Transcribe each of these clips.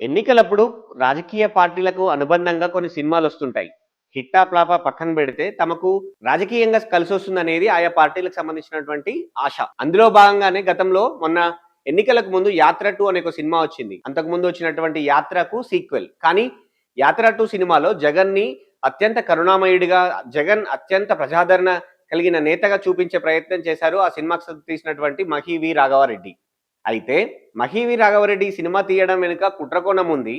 ఎన్నికలప్పుడు రాజకీయ పార్టీలకు అనుబంధంగా కొన్ని సినిమాలొస్తుంటాయి. హిట్టా, ఫ్లాపా పక్కన పెడితే తమకు రాజకీయంగా కలిసొస్తుందనేది ఆయా పార్టీలకు సంబంధించినటువంటి ఆశ. అందులో భాగంగానే గతంలో మొన్న ఎన్నికలకు ముందు 'యాత్ర 2' అనే ఒక సినిమా వచ్చింది. అంతకుముందు వచ్చినటువంటి 'యాత్ర'కు సీక్వెల్. కానీ 'యాత్ర 2' సినిమాలో జగన్‌ని అత్యంత కరుణామయుడిగా, జగన్ అత్యంత ప్రజాదరణ కలిగిన నేతగా చూపించే ప్రయత్నం చేశారు ఆ సినిమాకు తీసినటువంటి 'మహి వి. రాఘవారెడ్డి'. అయితే 'మహి వి. రాఘవరెడ్డి' ఈ సినిమా తీయడం వెనుక కుట్రకోణం ఉంది.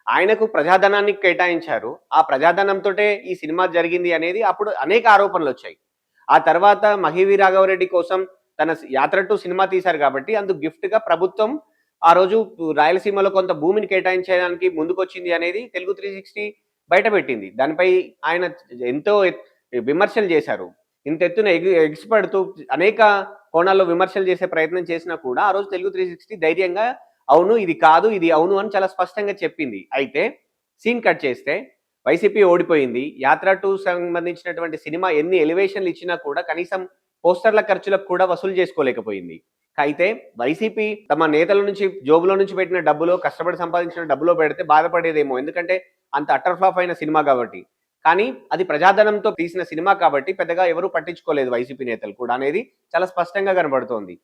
ఆయనకు ప్రజాధనాన్ని కేటాయించారు. ఆ ప్రజాధనంతోటే ఈ సినిమా జరిగింది అనేది అప్పుడు అనేక ఆరోపణలొచ్చాయి. ఆ తర్వాత 'మహి వి. రాఘవరెడ్డి' కోసం తన 'యాత్ర 2' సినిమా తీశారు కాబట్టి అందుకు గిఫ్ట్‌గా ప్రభుత్వం ఆ రోజు రాయలసీమలో కొంత భూమిని కేటాయించడానికి ముందుకొచ్చింది అనేది తెలుగు 360 బయటపెట్టింది. దానిపై ఆయన ఎంతో విమర్శలు చేశారు. ఇంతెత్తున ఎగిసిపడుతూ అనేక కోణాల్లో విమర్శలు చేసే ప్రయత్నం చేసినా కూడా ఆ రోజు తెలుగు 360 ధైర్యంగా అవును ఇది కాదు, ఇది అవును అని చాలా స్పష్టంగా చెప్పింది. అయితే సీన్ కట్ చేస్తే వైసీపీ ఓడిపోయింది. 'యాత్ర 2' సంబంధించినటువంటి సినిమా ఎన్ని ఎలివేషన్‌లు ఇచ్చినా కూడా కనీసం పోస్టర్ల ఖర్చులకు కూడా వసూలు చేసుకోలేకపోయింది. అయితే వైసీపీ తమ నేతల నుంచి జోబులో నుంచి పెట్టిన డబ్బులో, కష్టపడి సంపాదించిన డబ్బులో పెడితే బాధపడేదేమో. ఎందుకంటే అంత అటర్ ఫ్లాప్ అయిన సినిమా కాబట్టి. కానీ అది ప్రజాధనంతో తీసిన సినిమా కాబట్టి పెద్దగా ఎవరు పట్టించుకోలేదు వైసీపీ నేతలు కూడా అనేది చాలా స్పష్టంగా కనబడుతోంది.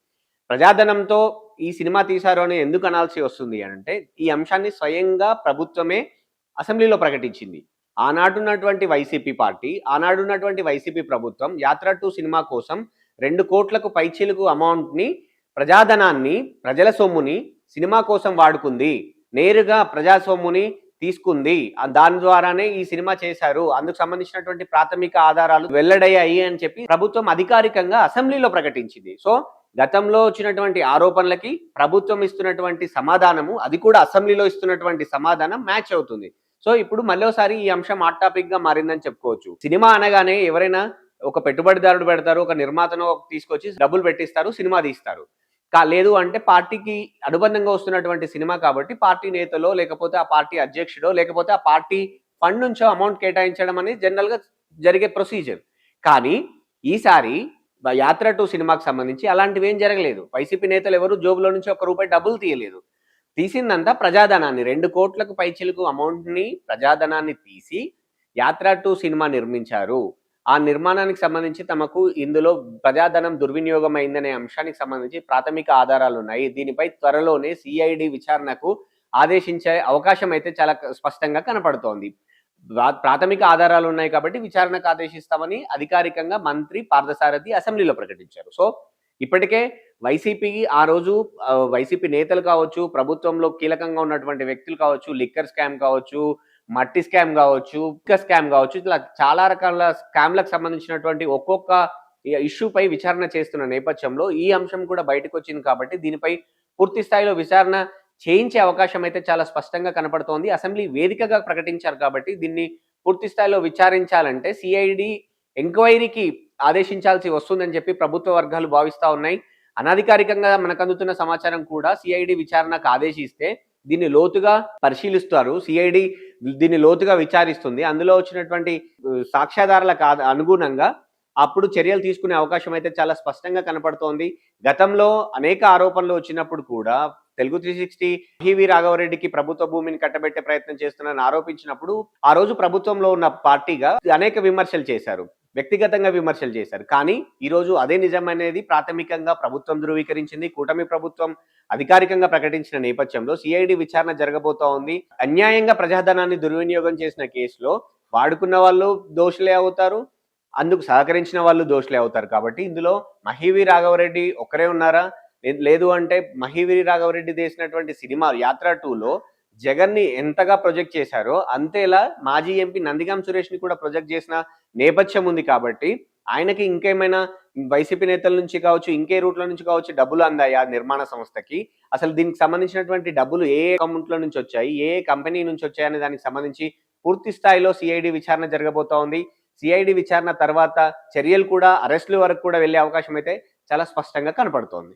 ప్రజాధనంతో ఈ సినిమా తీశారు అని ఎందుకు అనాల్సి వస్తుంది అంటే ఈ అంశాన్ని స్వయంగా ప్రభుత్వమే అసెంబ్లీలో ప్రకటించింది. ఆనాడున్నటువంటి వైసీపీ పార్టీ, ఆనాడున్నటువంటి వైసీపీ ప్రభుత్వం 'యాత్ర 2' సినిమా కోసం 2 కోట్లకు పైచిలుకు అమౌంట్‌ని, ప్రజాధనాన్ని, ప్రజల సొమ్ముని సినిమా కోసం వాడుకుంది. నేరుగా ప్రజా సొమ్ముని తీసుకుంది. దాని ద్వారానే ఈ సినిమా చేశారు. అందుకు సంబంధించినటువంటి ప్రాథమిక ఆధారాలు వెల్లడయ్యాయి అని చెప్పి ప్రభుత్వం అధికారికంగా అసెంబ్లీలో ప్రకటించింది. సో గతంలో వచ్చినటువంటి ఆరోపణలకి ప్రభుత్వం ఇస్తున్నటువంటి సమాధానము, అది కూడా అసెంబ్లీలో ఇస్తున్నటువంటి సమాధానం మ్యాచ్ అవుతుంది. సో ఇప్పుడు మళ్ళోసారి ఈ అంశం హాట్ టాపిక్ గా మారిందని చెప్పుకోవచ్చు. సినిమా అనగానే ఎవరైనా ఒక పెట్టుబడిదారుడు పెడతారు, ఒక నిర్మాతను తీసుకొచ్చి డబ్బులు పెట్టిస్తారు, సినిమా తీస్తారు. లేదు అంటే పార్టీకి అనుబంధంగా వస్తున్నటువంటి సినిమా కాబట్టి పార్టీ నేతలో, లేకపోతే ఆ పార్టీ అధ్యక్షుడో, లేకపోతే ఆ పార్టీ ఫండ్ నుంచో అమౌంట్ కేటాయించడం అనేది జనరల్‌గా జరిగే ప్రొసీజర్. కానీ ఈసారి 'యాత్ర 2' సినిమాకి సంబంధించి అలాంటివేం జరగలేదు. వైసీపీ నేతలు ఎవరు జోబులో నుంచి ఒక్క రూపాయి డబ్బులు తీయలేదు. తీసిందంతా ప్రజాధనాన్ని 2 కోట్లకు పైచిలుకు అమౌంట్‌ని, ప్రజాధనాన్ని తీసి 'యాత్ర 2' సినిమా నిర్మించారు. ఆ నిర్మాణానికి సంబంధించి తమకు ఇందులో ప్రజాధనం దుర్వినియోగం అయిందనే అంశానికి సంబంధించి ప్రాథమిక ఆధారాలున్నాయి. దీనిపై త్వరలోనే సిఐడి విచారణకు ఆదేశించే అవకాశం అయితే చాలా స్పష్టంగా కనపడుతోంది. ప్రాథమిక ఆధారాలున్నాయి కాబట్టి విచారణకు ఆదేశిస్తామని అధికారికంగా మంత్రి పార్థసారథి అసెంబ్లీలో ప్రకటించారు. సో ఇప్పటికే వైసీపీకి ఆ రోజు వైసీపీ నేతలు కావచ్చు, ప్రభుత్వంలో కీలకంగా ఉన్నటువంటి వ్యక్తులు కావచ్చు, లిక్కర్ స్కామ్ కావచ్చు, మట్టి స్కామ్ కావచ్చు, ఇసుక స్కామ్ కావచ్చు, ఇట్లా చాలా రకాల స్కామ్‌లకు సంబంధించినటువంటి ఒక్కొక్క ఇష్యూపై విచారణ చేస్తున్న నేపథ్యంలో ఈ అంశం కూడా బయటకొచ్చింది కాబట్టి దీనిపై పూర్తి స్థాయిలో విచారణ చేయించే అవకాశం అయితే చాలా స్పష్టంగా కనపడుతోంది. అసెంబ్లీ వేదికగా ప్రకటించారు కాబట్టి దీన్ని పూర్తి స్థాయిలో విచారించాలంటే సిఐడి ఎంక్వైరీకి ఆదేశించాల్సి వస్తుందని చెప్పి ప్రభుత్వ వర్గాలు భావిస్తా ఉన్నాయి. అనధికారికంగా మనకు అందుతున్న సమాచారం కూడా సిఐడి విచారణకు ఆదేశిస్తే దీన్ని లోతుగా పరిశీలిస్తారు. సిఐడి దీన్ని లోతుగా విచారిస్తుంది. అందులో వచ్చినటువంటి సాక్ష్యాధారాలకు అనుగుణంగా అప్పుడు చర్యలు తీసుకునే అవకాశం అయితే చాలా స్పష్టంగా కనపడుతోంది. గతంలో అనేక ఆరోపణలు వచ్చినప్పుడు కూడా తెలుగు 360 మహి వి. రాఘవరెడ్డికి ప్రభుత్వ భూమిని కట్టబెట్టే ప్రయత్నం చేస్తున్నారని ఆరోపించినప్పుడు ఆ రోజు ప్రభుత్వంలో ఉన్న పార్టీగా అనేక విమర్శలు చేశారు. వ్యక్తిగతంగా విమర్శలు చేశారు. కానీ ఈరోజు అదే నిజమనేది ప్రాథమికంగా ప్రభుత్వం ధృవీకరించింది. కూటమి ప్రభుత్వం అధికారికంగా ప్రకటించిన నేపథ్యంలో సిఐడి విచారణ జరగబోతా ఉంది. అన్యాయంగా ప్రజాధనాన్ని దుర్వినియోగం చేసిన కేసులో వాడుకున్న వాళ్ళు దోషులే అవుతారు, అందుకు సహకరించిన వాళ్ళు దోషులే అవుతారు. కాబట్టి ఇందులో మహి వి. రాఘవరెడ్డి ఒక్కరే ఉన్నారా? లేదు అంటే మహి వి. రాఘవరెడ్డి తీసినటువంటి సినిమా 'యాత్ర 2'లో జగన్‌ని ఎంతగా ప్రొజెక్ట్ చేశారో అంతేలా మాజీ ఎంపీ నందిగాం సురేష్‌ని కూడా ప్రొజెక్ట్ చేసిన నేపథ్యం ఉంది కాబట్టి ఆయనకి ఇంకేమైనా వైసీపీ నేతల నుంచి కావచ్చు, ఇంకే రూట్‌ల నుంచి కావచ్చు డబ్బులు అందాయా నిర్మాణ సంస్థకి? అసలు దీనికి సంబంధించినటువంటి డబ్బులు ఏ అకౌంట్‌ల నుంచి వచ్చాయి? ఏ కంపెనీ నుంచి వచ్చాయనే దానికి సంబంధించి పూర్తి స్థాయిలో సిఐడి విచారణ జరగబోతా ఉంది. సిఐడి విచారణ తర్వాత చర్యలు కూడా అరెస్టుల వరకు కూడా వెళ్ళే అవకాశం అయితే చాలా స్పష్టంగా కనపడుతోంది.